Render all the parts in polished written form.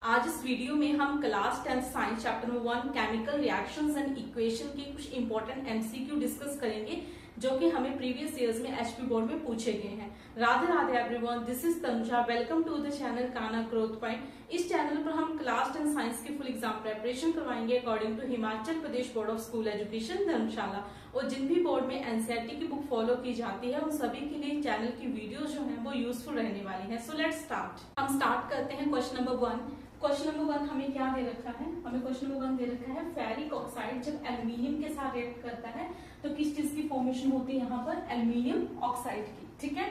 आज इस वीडियो में हम class 10 science chapter number 1 chemical reactions and equation के कुछ इंपॉर्टेंट एमसीक्यू डिस्कस करेंगे जो कि हमें प्रीवियस ईयर्स में एचपी बोर्ड में पूछे गए हैं। Radhe Radhe everyone, this is Tanuja. Welcome to the channel Kana growth point. इस चैनल पर हम क्लास 10 साइंस की फुल एग्जाम प्रिपरेशन करवाएंगे according to Himachal Pradesh board of school education Dharamshala. और जिन भी बोर्ड में एनसीईआरटी की बुक फॉलो की जाती है उन सभी के लिए चैनल की वीडियोस जो है वो यूजफुल रहने वाली है। So let's start. हम स्टार्ट करते हैं क्वेश्चन नंबर 1। क्वेश्चन नंबर 1 हमें क्या दे रखा है? हमें क्वेश्चन नंबर 1 दे रखा है फेरिक ऑक्साइड जब एल्यूमिनियम के साथ रिएक्ट करता है तो किस चीज की फॉर्मेशन होती है? यहाँ पर एल्यूमिनियम ऑक्साइड की, ठीक है।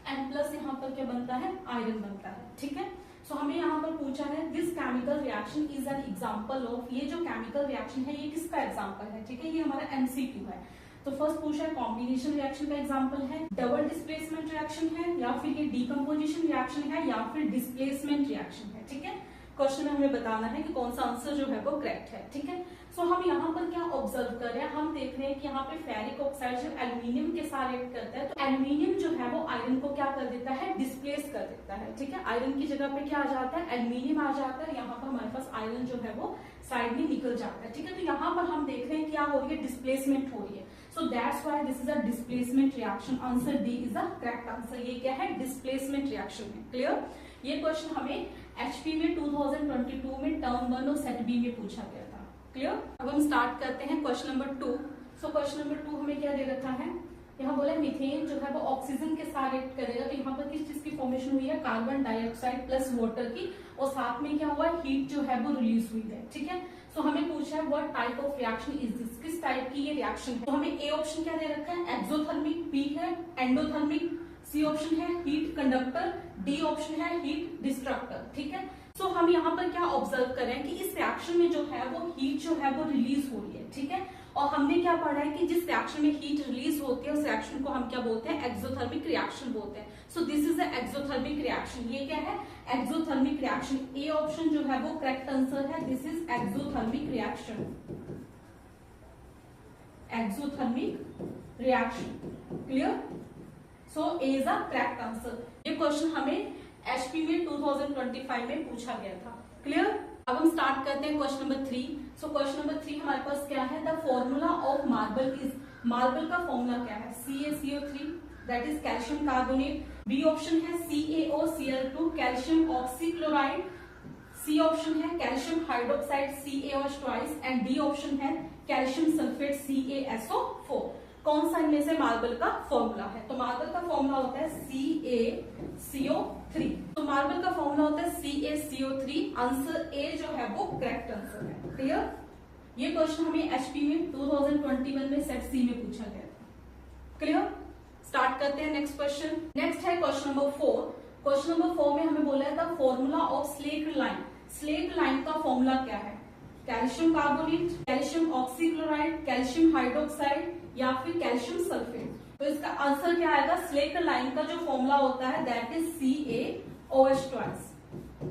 एंड प्लस यहाँ पर क्या बनता है? आयरन बनता है, ठीक है। सो हमें यहाँ पर पूछा है this chemical reaction is an example of, ये जो केमिकल रिएक्शन है ये किसका एग्जांपल है? ठीक है, ये हमारा एमसीक्यू है। तो फर्स्ट पूछा है कॉम्बिनेशन रिएक्शन का एग्जांपल है, डबल डिस्प्लेसमेंट रिएक्शन है, या फिर ये डीकम्पोजिशन रिएक्शन है, या फिर डिस्प्लेसमेंट रिएक्शन है, ठीक है। क्वेश्चन में हमें बताना है कि कौन सा आंसर जो है वो करेक्ट है, ठीक है। सो हम यहाँ पर क्या ऑब्जर्व कर रहे हैं? हम देख रहे हैं कि यहाँ पे फेरिक ऑक्साइड जब एल्यूमिनियम के साथ रिएक्ट करता है तो एल्यूमिनियम जो है वो आयरन को क्या कर देता है? डिस्प्लेस कर देता है, ठीक है। आयरन की जगह पे क्या आ जाता है? एल्यूमिनियम आ जाता है। यहाँ पर हमारे पास आयरन जो है वो साइड में निकल जाता है, ठीक है। तो यहाँ पर हम देख रहे हैं क्या हो रही है? डिस्प्लेसमेंट हो रही है। So that's why this is a displacement reaction. Answer D is the correct answer. ये क्या है? डिस्प्लेसमेंट रिएक्शन है। क्लियर? ये क्वेश्चन हमें एचपी में 2022 में टर्म 1 और सेट बी में पूछा गया था। क्लियर? अब हम स्टार्ट करते हैं क्वेश्चन नंबर 2। सो क्वेश्चन नंबर 2 हमें क्या दे रखा है? यहाँ बोला मीथेन जो है वो ऑक्सीजन के साथ रिएक्ट करेगा तो यहाँ पर किस चीज की फॉर्मेशन हुई है? कार्बन डाइऑक्साइड प्लस वाटर की, और साथ में क्या हुआ? हीट जो है वो रिलीज हुई है, ठीक है। सो हमें पूछा है what type of reaction is this, किस टाइप की ये रिएक्शन है? तो हमें ए ऑप्शन क्या दे रखा है? एक्सोथर्मिक, बी है एंडोथर्मिक, सी ऑप्शन है हीट कंडक्टर, डी ऑप्शन है हीट डिस्ट्रक्टर, ठीक है। सो हम यहाँ पर क्या ऑब्जर्व करें कि इस रिएक्शन में जो है वो हीट जो है वो रिलीज हो रही है, ठीक है। और हमने क्या पढ़ा है कि जिस रिएक्शन में हीट रिलीज होती है उस रिएक्शन को हम क्या बोलते हैं? एक्सोथर्मिक रिएक्शन बोलते हैं। So this is the exothermic reaction. ये क्या है? Exothermic reaction. ए ऑप्शन जो है वो करेक्ट आंसर है। This is exothermic reaction. Exothermic reaction. Clear? So A is the correct answer. ये क्वेश्चन हमें एचपी में 2025 में पूछा गया था। क्लियर? अब हम स्टार्ट करते हैं question number 3। So question number 3 हमारे पास क्या है? The formula of marble is, marble का फॉर्मूला क्या है? CaCO3 that is calcium carbonate. B option है CaOCl2 calcium oxychloride, C option है calcium hydroxide CaOH twice, and D option है कैल्शियम सल्फेट CaSO4। कौन सा इनमें से मार्बल का फॉर्मूला है? तो मार्बल का फॉर्मूला होता है CaCO3। तो मार्बल का फॉर्मूला होता है CaCO3। आंसर ए जो है वो करेक्ट आंसर है। क्लियर? ये क्वेश्चन हमें एचपी में 2021 में सेट सी में पूछा गया था। क्लियर? स्टार्ट करते हैं नेक्स्ट क्वेश्चन। नेक्स्ट है क्वेश्चन नंबर 4। क्वेश्चन नंबर 4 में हमें बोला था formula of slaked lime. Slaked lime का फॉर्मूला क्या है? Calcium carbonate, calcium oxychloride, calcium hydroxide, या फिर कैल्शियम सल्फेट। तो इसका आंसर क्या आएगा? स्लेट लाइन का जो फॉर्मूला होता है दैट इज CaOH ट्वाइस,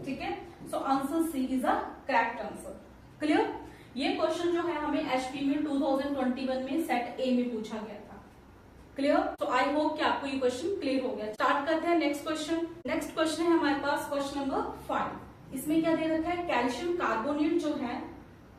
ठीक है। So answer C is a correct answer. Clear? ये क्वेश्चन जो है हमें एचपी में 2021 में सेट ए में पूछा गया था। क्लियर? तो आई होप कि आपको ये क्वेश्चन क्लियर हो गया। स्टार्ट करते हैं नेक्स्ट क्वेश्चन। नेक्स्ट क्वेश्चन है हमारे पास क्वेश्चन नंबर 5। इसमें क्या दे रखा है? कैल्शियम कार्बोनेट जो है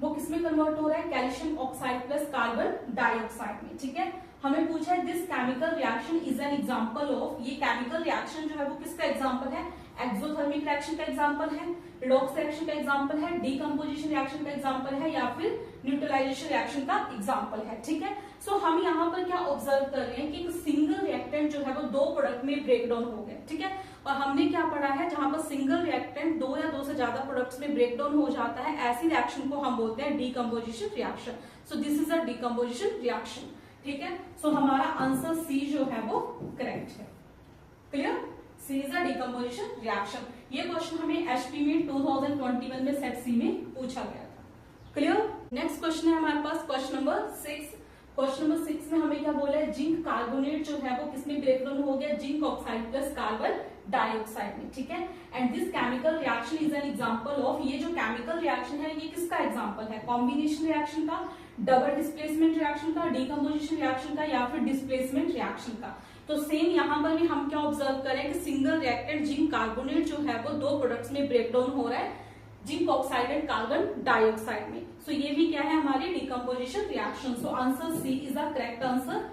वो किसमें कन्वर्ट हो रहा है? Calcium oxide plus carbon dioxide में, ठीक है। हमें पूछा है this chemical reaction is an example of, ये केमिकल रिएक्शन जो है वो किसका एग्जांपल है? एक्सोथर्मिक रिएक्शन का एग्जांपल है, रिडॉक्स रिएक्शन का एग्जांपल है, डीकम्पोजिशन रिएक्शन का एग्जांपल है, या फिर न्यूट्रलाइजेशन रिएक्शन का एग्जांपल है, ठीक है। सो हम यहाँ पर क्या ऑब्जर्व कर रहे हैं कि एक सिंगल रिएक्टेंट जो है वो दो प्रोडक्ट में ब्रेक डाउन हो गया, ठीक है। और हमने क्या पढ़ा है? जहां पर सिंगल रिएक्टेंट दो या दो से ज्यादा प्रोडक्ट्स में ब्रेक डाउन हो जाता है ऐसी रिएक्शन को हम बोलते हैं decomposition reaction. So this is a decomposition reaction, ठीक है। सो हमारा आंसर सी जो है वो करेक्ट है। Clear? C is a decomposition reaction. ये क्वेश्चन हमें एचपी में 2021 में सेट सी में पूछा गया था। क्लियर? नेक्स्ट क्वेश्चन है हमारे पास क्वेश्चन नंबर 6। क्वेश्चन नंबर 6 में हमें क्या बोला है? जिंक कार्बोनेट जो है वो किसमें ब्रेक डाउन हो गया? Zinc oxide plus carbon dioxide में, ठीक है। And this chemical reaction is an example of, ये जो केमिकल रिएक्शन है ये किसका एग्जांपल है? कॉम्बिनेशन रिएक्शन का, डबल डिस्प्लेसमेंट रिएक्शन का, डीकम्पोजिशन रिएक्शन का, या फिर डिस्प्लेसमेंट रिएक्शन का। तो सेम यहाँ पर भी हम क्या ऑब्जर्व करें कि सिंगल रिएक्टेंट जिंक कार्बोनेट जो है वो दो प्रोडक्ट्स में ब्रेक डाउन हो रहा है zinc oxide and carbon dioxide में। सो ये भी क्या है हमारे decomposition reaction. So answer C is the correct answer,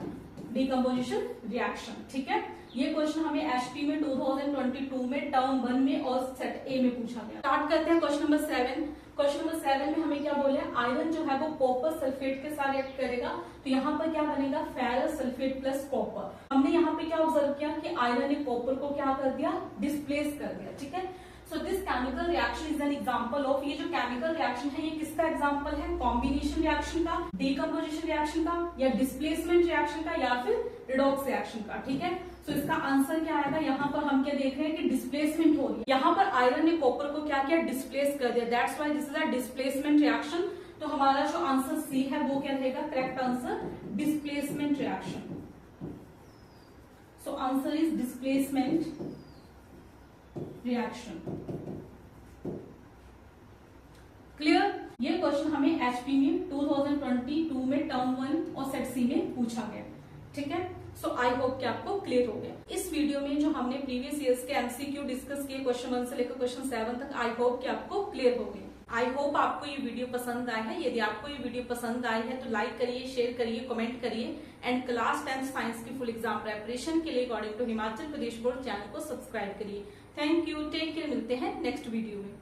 decomposition reaction. ठीक है, ये क्वेश्चन हमें एचपी में 2022 में टर्म 1 में और सेट ए में पूछा गया। स्टार्ट करते हैं क्वेश्चन नंबर 7। क्वेश्चन नंबर 7 में हमें क्या बोले, आयरन जो है वो कॉपर सल्फेट के साथ रिएक्ट करेगा, तो यहाँ पर क्या बनेगा, फेरस सल्फेट प्लस कॉपर। हमने यहाँ पे क्या ऑब्जर्व किया कि आयरन ने कॉपर को क्या कर दिया, डिस्प्लेस कर दिया। ठीक है, so this chemical reaction is an example of, ये जो केमिकल रिएक्शन है ये किसका एग्जांपल है, कॉम्बिनेशन रिएक्शन का, डिकम्पोजिशन रिएक्शन का, या डिस्प्लेसमेंट रिएक्शन का, या फिर रिडॉक्स रिएक्शन का। ठीक है, सो इसका आंसर क्या आएगा, यहाँ पर हम क्या देख रहे हैं कि डिस्प्लेसमेंट हो रही है। यहाँ पर आयरन ने कॉपर को क्या किया, डिस्प्लेस कर दिया, that's why this is a displacement reaction. तो हमारा जो आंसर सी है वो क्या रहेगा, correct answer, displacement reaction. So answer is displacement reaction. Clear, ये क्वेश्चन हमें एचपी में 2022 में टर्म 1 और सेट सी में पूछा गया। ठीक है, सो आई होप कि आपको क्लियर हो गया। इस वीडियो में जो हमने प्रीवियस ईयर्स के एमसीक्यू डिस्कस किए क्वेश्चन 1 से लेकर क्वेश्चन 7 तक, आई होप कि आपको क्लियर हो गया। आई होप आपको ये वीडियो पसंद आया है। यदि आपको ये वीडियो पसंद आई है तो लाइक करिए, शेयर करिए, कमेंट करिए एंड क्लास 10 साइंस की फुल एग्जाम प्रिपरेशन के लिए according to Himachal Pradesh board channel को सब्सक्राइब करिए। थैंक यू, टेक केयर, मिलते हैं नेक्स्ट वीडियो में।